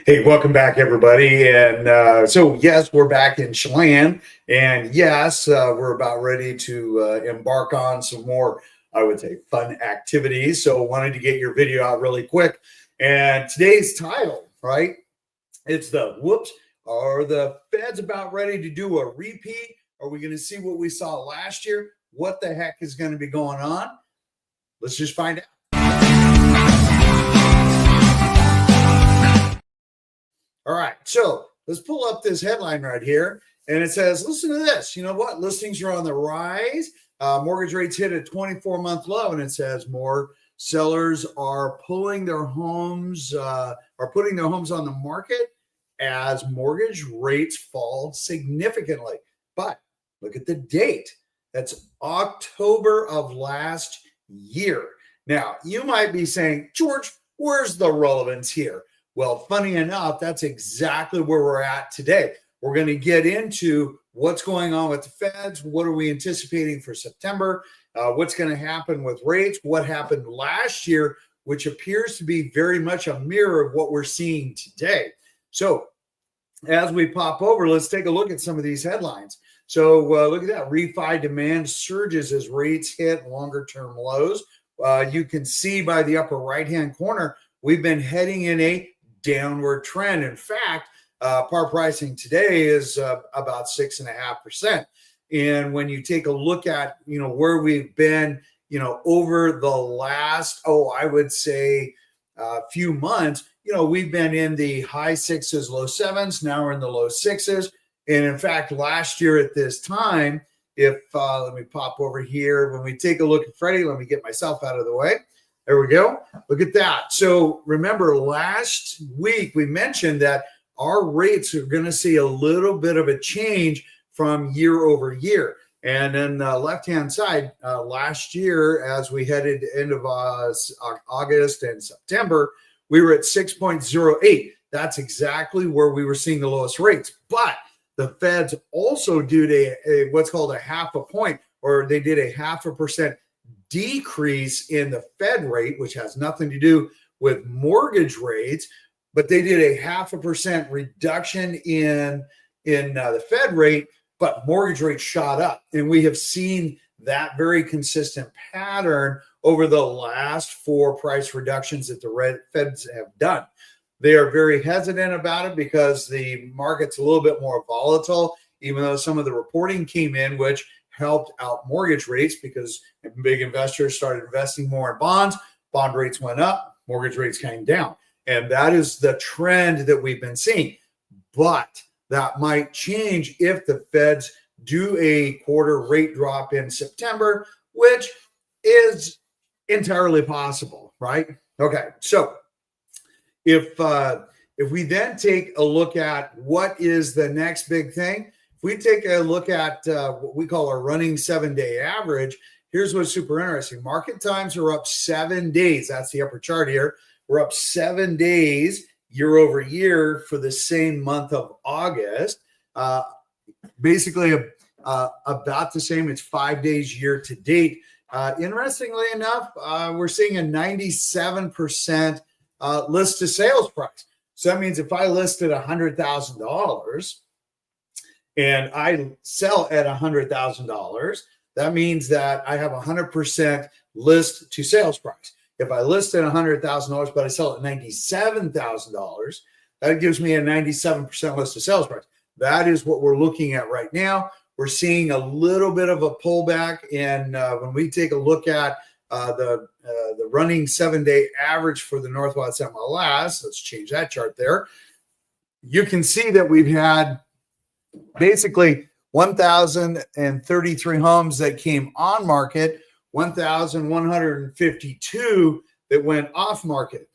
Hey, welcome back, everybody. And yes, we're back in Chelan. And yes, we're about ready to embark on some more, I would say, fun activities. So wanted to get your video out really quick. And today's title, right? It's the whoops. Are the Feds about ready to do a repeat? Are we going to see what we saw last year? What the heck is going to be going on? Let's just find out. All right, so let's pull up this headline right here, and it says, listen to this. You know what? Listings are on the rise. Mortgage rates hit a 24-month low, and it says more sellers are putting their homes on the market as mortgage rates fall significantly. But look at the date. That's October of last year. Now, you might be saying, George, where's the relevance here? Well, funny enough, that's exactly where we're at today. We're going to get into what's going on with the Feds. What are we anticipating for September? What's going to happen with rates? What happened last year, which appears to be very much a mirror of what we're seeing today. So as we pop over, let's take a look at some of these headlines. So look at that. Refi demand surges as rates hit longer-term lows. You can see by the upper right-hand corner, we've been heading in a downward trend. In fact, par pricing today is about 6.5%. And when you take a look at, where we've been, over the last, I would say few months, we've been in the high sixes, low sevens. Now we're in the low sixes. And in fact, last year at this time, let me pop over here. When we take a look at Freddie, let me get myself out of the way. There we go. Look at that. So remember, last week we mentioned that our rates are going to see a little bit of a change from year over year. And then the left-hand side, last year, as we headed end of August and September, we were at 6.08. That's exactly where we were seeing the lowest rates. But the Feds also did what's called a half a point, or they did a 0.5% decrease in the Fed rate, which has nothing to do with mortgage rates, but they did a 0.5% reduction in the Fed rate, but mortgage rates shot up. And we have seen that very consistent pattern over the last 4 price reductions that the Feds have done. They are very hesitant about it because the market's a little bit more volatile, even though some of the reporting came in, which helped out mortgage rates because big investors started investing more in bonds. Bond rates went up, mortgage rates came down. And that is the trend that we've been seeing. But that might change if the Feds do a quarter rate drop in September, which is entirely possible, right? Okay, so if we then take a look at what is the next big thing, if we take a look at what we call our running 7-day average, here's what's super interesting. Market times are up 7 days. That's the upper chart here. We're up 7 days year over year for the same month of August. Basically about the same. It's 5 days year to date. Interestingly enough, we're seeing a 97% list to sales price. So that means if I listed $100,000 and I sell at $100,000, that means that I have 100% list to sales price. If I list at $100,000, but I sell at $97,000, that gives me a 97% list to sales price. That is what we're looking at right now. We're seeing a little bit of a pullback, and when we take a look at the running 7-day average for the Northwest MLS, let's change that chart there. You can see that we've had basically 1,033 homes that came on market, 1,152 that went off market.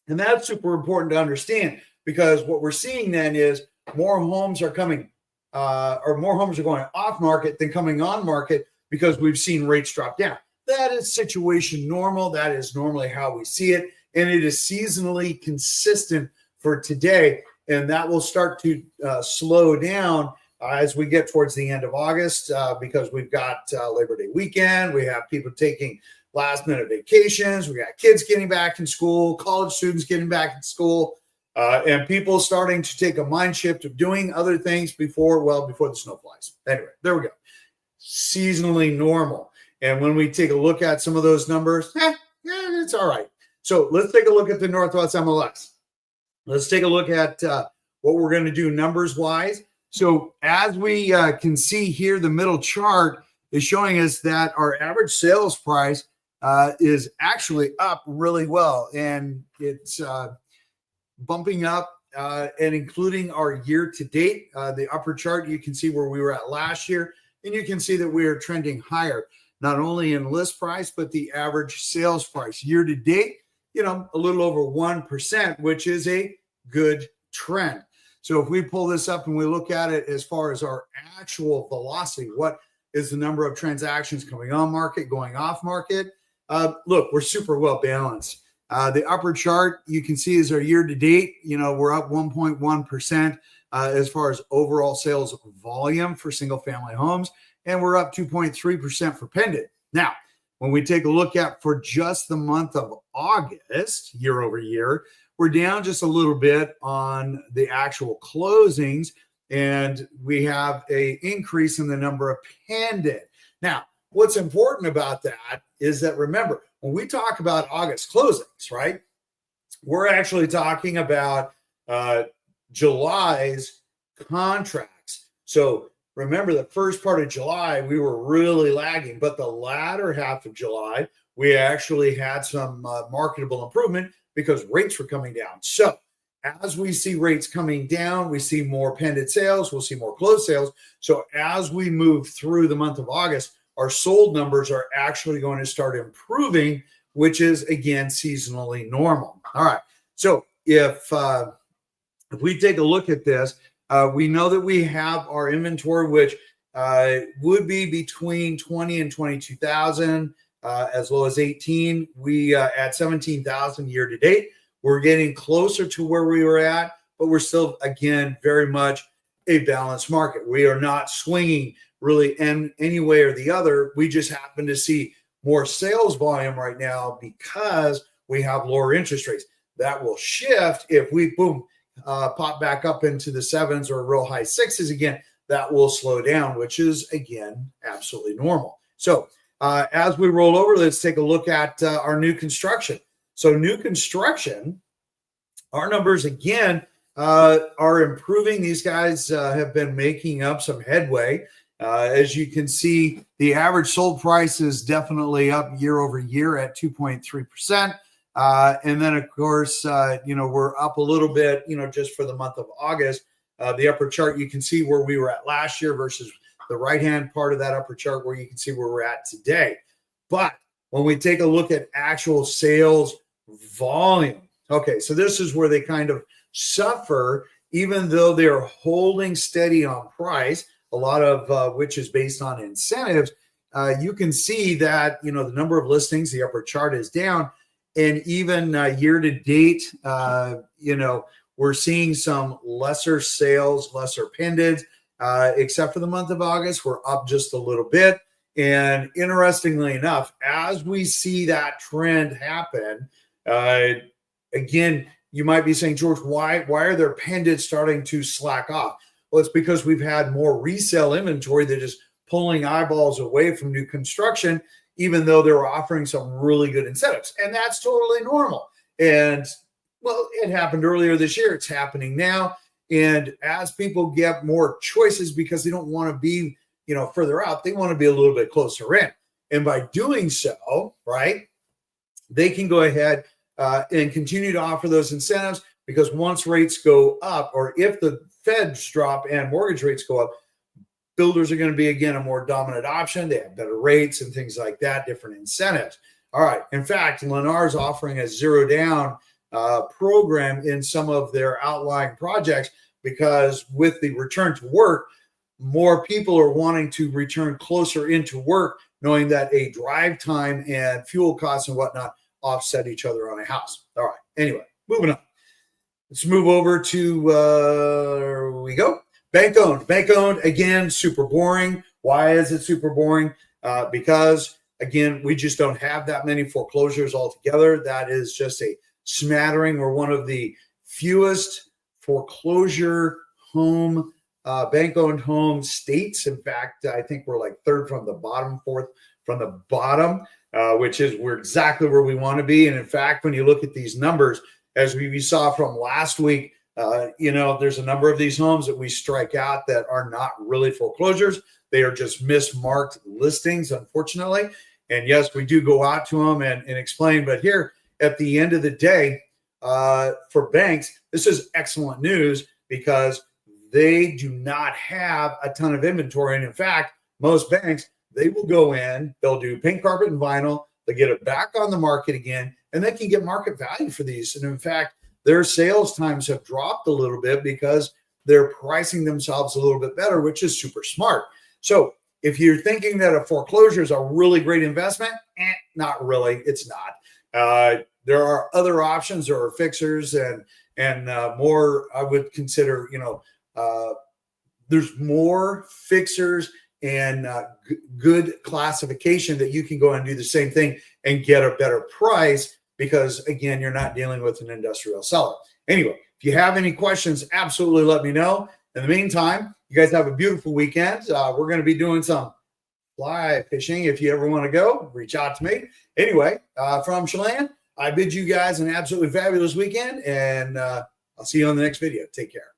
And that's super important to understand because what we're seeing then is more homes are coming or more homes are going off market than coming on market because we've seen rates drop down. That is situation normal. That is normally how we see it. And it is seasonally consistent for today. And that will start to slow down as we get towards the end of August because we've got Labor Day weekend. We have people taking last minute vacations. We got kids getting back in school, college students getting back in school. and people starting to take a mind shift of doing other things before the snow flies. Anyway, there we go. Seasonally normal. And when we take a look at some of those numbers, it's all right. So let's take a look at the Northwest MLS. Let's take a look at what we're going to do numbers wise. So as we can see here, the middle chart is showing us that our average sales price is actually up really well. And it's bumping up and including our year to date. The upper chart, you can see where we were at last year. And you can see that we are trending higher, not only in list price, but the average sales price year to date, a little over 1%, which is a good trend. So if we pull this up and we look at it as far as our actual velocity, what is the number of transactions coming on market, going off market? Look, we're super well balanced. The upper chart you can see is our year to date. We're up 1.1% as far as overall sales volume for single family homes, and we're up 2.3% for pendant. Now, when we take a look at for just the month of August, year over year, we're down just a little bit on the actual closings, and we have an increase in the number of pendant. Now, what's important about that is that, remember, when we talk about August closings, right, we're actually talking about July's contracts. So remember, the first part of July, we were really lagging, but the latter half of July, we actually had some marketable improvement because rates were coming down. So as we see rates coming down, we see more pendant sales, we'll see more closed sales. So as we move through the month of August, our sold numbers are actually going to start improving, which is, again, seasonally normal. All right. So if we take a look at this, we know that we have our inventory, which would be between 20 and 22,000, as low as 18. We at 17,000 year to date. We're getting closer to where we were at, but we're still, again, very much a balanced market. We are not swinging really in any way or the other. We just happen to see more sales volume right now because we have lower interest rates. That will shift if we, pop back up into the sevens or real high sixes again. That will slow down, which is, again, absolutely normal. So as we roll over, let's take a look at our new construction. So new construction, our numbers, again, are improving. These guys have been making up some headway. As you can see, the average sold price is definitely up year over year at 2.3%. And then, of course, we're up a little bit, just for the month of August. The upper chart, you can see where we were at last year versus the right-hand part of that upper chart where you can see where we're at today. But when we take a look at actual sales volume, okay, so this is where they kind of suffer, even though they're holding steady on price, a lot of which is based on incentives. You can see that, the number of listings, the upper chart is down. And even year to date, we're seeing some lesser sales, lesser pendants, except for the month of August. We're up just a little bit. And interestingly enough, as we see that trend happen, again, you might be saying, George, why are their pendants starting to slack off? Well, it's because we've had more resale inventory that is pulling eyeballs away from new construction, even though they're offering some really good incentives. And that's totally normal. And, well, it happened earlier this year. It's happening now. And as people get more choices because they don't want to be, further out, they want to be a little bit closer in. And by doing so, right, they can go ahead and continue to offer those incentives, because once rates go up, or if the Feds drop and mortgage rates go up, builders are going to be, again, a more dominant option. They have better rates and things like that, different incentives. All right. In fact, Lennar is offering a zero down program in some of their outlying projects, because with the return to work, more people are wanting to return closer into work, knowing that a drive time and fuel costs and whatnot offset each other on a house. All right. Anyway, moving on. Let's move over to, where we go. Bank owned, again, super boring. Why is it super boring? Because, again, we just don't have that many foreclosures altogether. That is just a smattering. We're one of the fewest foreclosure home, bank-owned home states. In fact, I think we're like third from the bottom, fourth from the bottom, which is we're exactly where we want to be. And in fact, when you look at these numbers, as we saw from last week, there's a number of these homes that we strike out that are not really foreclosures. They are just mismarked listings, unfortunately. And yes, we do go out to them and explain. But here at the end of the day, for banks, this is excellent news because they do not have a ton of inventory. And in fact, most banks, they will go in, they'll do pink carpet and vinyl, they get it back on the market again, and they can get market value for these. And in fact, their sales times have dropped a little bit because they're pricing themselves a little bit better, which is super smart. So if you're thinking that a foreclosure is a really great investment, not really, it's not. There are other options. There are fixers and more. I would consider, there's more fixers and good classification that you can go and do the same thing and get a better price because, again, you're not dealing with an industrial seller. Anyway, if you have any questions, absolutely let me know. In the meantime, you guys have a beautiful weekend. We're going to be doing some fly fishing. If you ever want to go, reach out to me. Anyway, from Chelan, I bid you guys an absolutely fabulous weekend, and I'll see you on the next video. Take care.